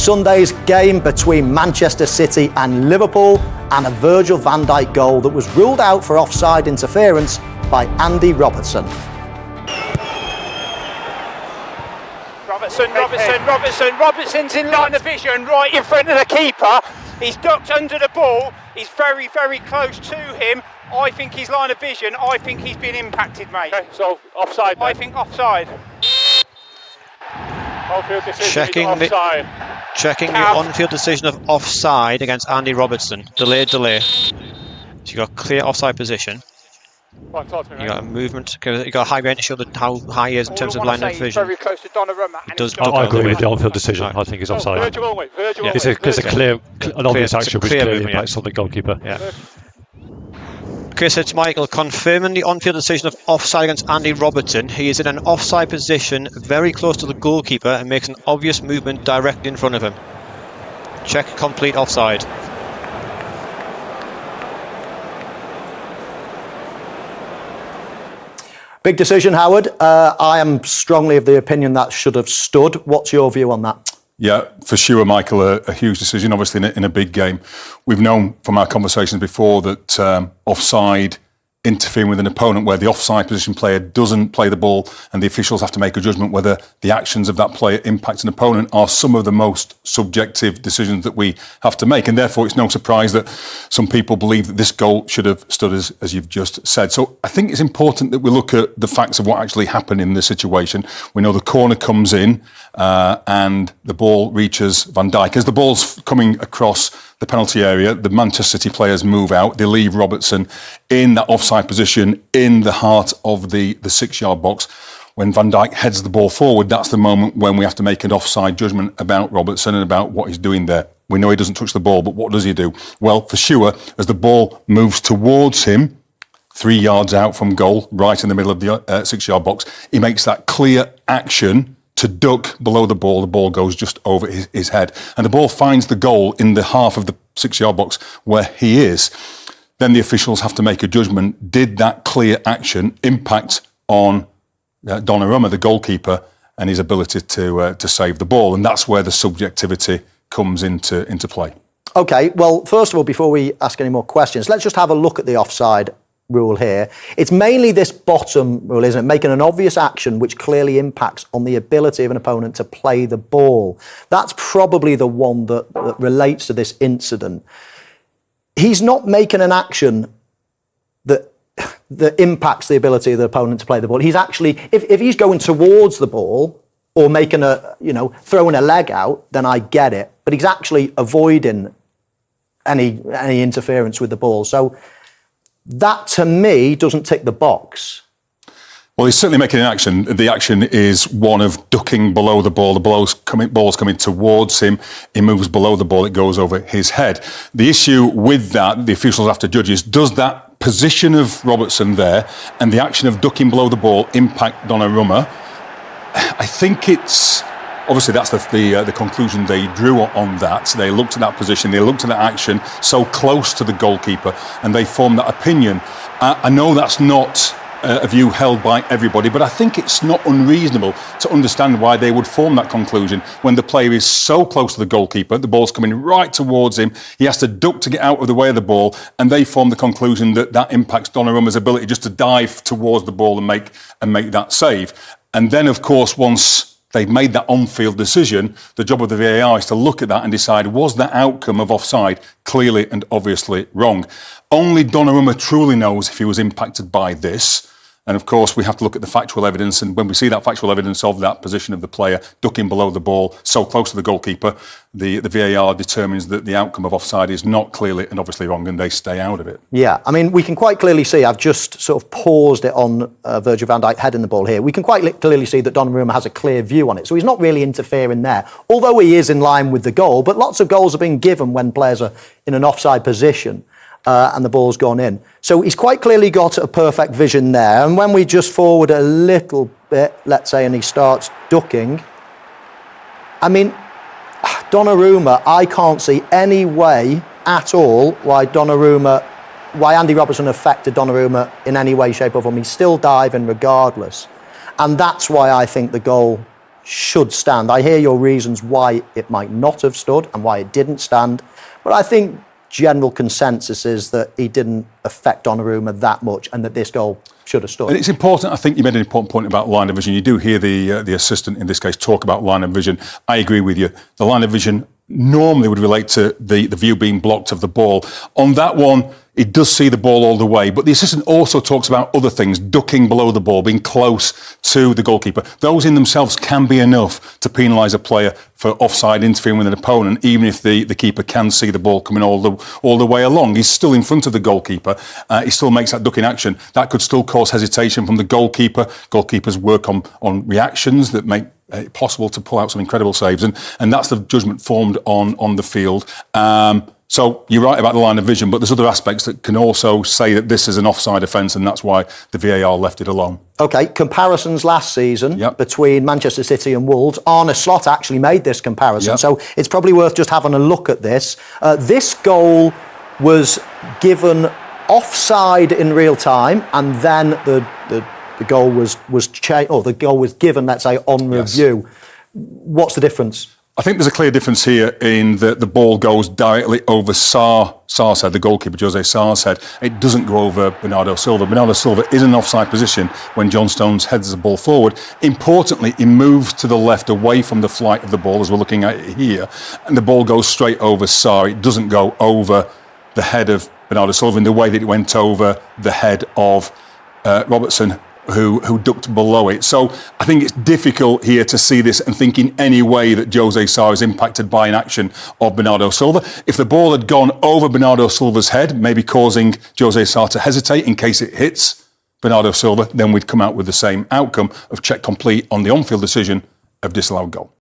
Sunday's game between Manchester City and Liverpool, and a Virgil van Dijk goal that was ruled out for offside interference by Andy Robertson. Robertson's in line of vision, right in front of the keeper. He's ducked under the ball. He's very, very close to him. I think he's line of vision. I think he's been impacted, mate. Okay, so offside then. I think offside. On-field decision offside. Checking the on-field decision of offside against Andy Robertson. Delay. So you got clear offside position. Well, talk to me, mate. You got a movement. You got a high ground to show how high he is in terms of line of vision. Very close to Donnarumma. It does. I agree with the on-field decision. I think it's offside. Virgil, It's a clear, an obvious action which clearly impacts on the goalkeeper. Yeah. Okay, so it's Michael confirming the on-field decision of offside against Andy Robertson. He is in an offside position very close to the goalkeeper and makes an obvious movement directly in front of him. Check complete offside. Big decision, Howard. I am strongly of the opinion that should have stood. What's your view on that? Yeah, for sure, Michael, a huge decision, obviously, in a big game. We've known from our conversations before that offside, interfering with an opponent where the offside position player doesn't play the ball and the officials have to make a judgment whether the actions of that player impact an opponent are some of the most subjective decisions that we have to make. And therefore, it's no surprise that some people believe that this goal should have stood, as you've just said. So I think it's important that we look at the facts of what actually happened in this situation. We know the corner comes in and the ball reaches Van Dijk. As the ball's coming across the penalty area, the Manchester City players move out. They leave Robertson in that offside position in the heart of the 6-yard box. When Van Dijk heads the ball forward, that's the moment when we have to make an offside judgment about Robertson and about what he's doing there. We know he doesn't touch the ball, but what does he do? Well, for sure, as the ball moves towards him, 3 yards out from goal, right in the middle of the 6-yard box, he makes that clear action to duck below the ball goes just over his head. And the ball finds the goal in the half of the 6-yard box where he is. Then the officials have to make a judgment. Did that clear action impact on Donnarumma, the goalkeeper, and his ability to save the ball? And that's where the subjectivity comes into play. OK, well, first of all, before we ask any more questions, let's just have a look at the offside rule here. It's mainly this bottom rule, isn't it? Making an obvious action which clearly impacts on the ability of an opponent to play the ball. That's probably the one that relates to this incident. He's not making an action that impacts the ability of the opponent to play the ball. He's actually, if he's going towards the ball or making throwing a leg out, then I get it. But he's actually avoiding any interference with the ball. So that, to me, doesn't tick the box. Well, he's certainly making an action. The action is one of ducking below the ball. The ball's coming towards him. He moves below the ball. It goes over his head. The issue with that, the officials have to judge, is does that position of Robertson there and the action of ducking below the ball impact Donnarumma? I think it's... Obviously, that's the conclusion they drew on that. They looked at that position, they looked at that action so close to the goalkeeper, and they formed that opinion. I know that's not a view held by everybody, but I think it's not unreasonable to understand why they would form that conclusion when the player is so close to the goalkeeper, the ball's coming right towards him, he has to duck to get out of the way of the ball, and they form the conclusion that impacts Donnarumma's ability just to dive towards the ball and make that save. And then, of course, once they've made that on-field decision, the job of the VAR is to look at that and decide, was that outcome of offside clearly and obviously wrong? Only Donnarumma truly knows if he was impacted by this. And of course, we have to look at the factual evidence. And when we see that factual evidence of that position of the player ducking below the ball, so close to the goalkeeper, the VAR determines that the outcome of offside is not clearly and obviously wrong, and they stay out of it. Yeah, I mean, we can quite clearly see, I've just sort of paused it on Virgil van Dijk heading the ball here. We can quite clearly see that Donnarumma has a clear view on it. So he's not really interfering there, although he is in line with the goal. But lots of goals have been given when players are in an offside position. And the ball's gone in. So he's quite clearly got a perfect vision there. And when we just forward a little bit, let's say, and he starts ducking, I mean, Donnarumma, I can't see any way at all why Andy Robertson affected Donnarumma in any way, shape or form. He's still diving regardless. And that's why I think the goal should stand. I hear your reasons why it might not have stood and why it didn't stand, but I think general consensus is that he didn't affect Donnarumma that much and that this goal should have stood. And it's important, I think you made an important point about line of vision. You do hear the assistant in this case talk about line of vision. I agree with you. The line of vision normally would relate to the view being blocked of the ball. On that one, it does see the ball all the way, but the assistant also talks about other things, ducking below the ball, being close to the goalkeeper. Those in themselves can be enough to penalise a player for offside, interfering with an opponent, even if the keeper can see the ball coming all the way along. He's still in front of the goalkeeper. He still makes that ducking action. That could still cause hesitation from the goalkeeper. Goalkeepers work on reactions that make it possible to pull out some incredible saves, and that's the judgment formed on the field. So you're right about the line of vision, but there's other aspects that can also say that this is an offside offence, and that's why the VAR left it alone. OK, comparisons last season between Manchester City and Wolves. Arne Slot actually made this comparison, so it's probably worth just having a look at this. This goal was given offside in real time, and then the goal was changed, or the goal was given, let's say, on review. What's the difference? I think there's a clear difference here in that the ball goes directly over Sarr's head, the goalkeeper, Jose Sarr's head. It doesn't go over Bernardo Silva. Bernardo Silva is in an offside position when John Stones heads the ball forward. Importantly, he moves to the left away from the flight of the ball, as we're looking at it here, and the ball goes straight over Sarr. It doesn't go over the head of Bernardo Silva in the way that it went over the head of Robertson, who ducked below it. So I think it's difficult here to see this and think in any way that Jose Sarr is impacted by an action of Bernardo Silva. If the ball had gone over Bernardo Silva's head, maybe causing Jose Sarr to hesitate in case it hits Bernardo Silva, then we'd come out with the same outcome of check complete on the on-field decision of disallowed goal.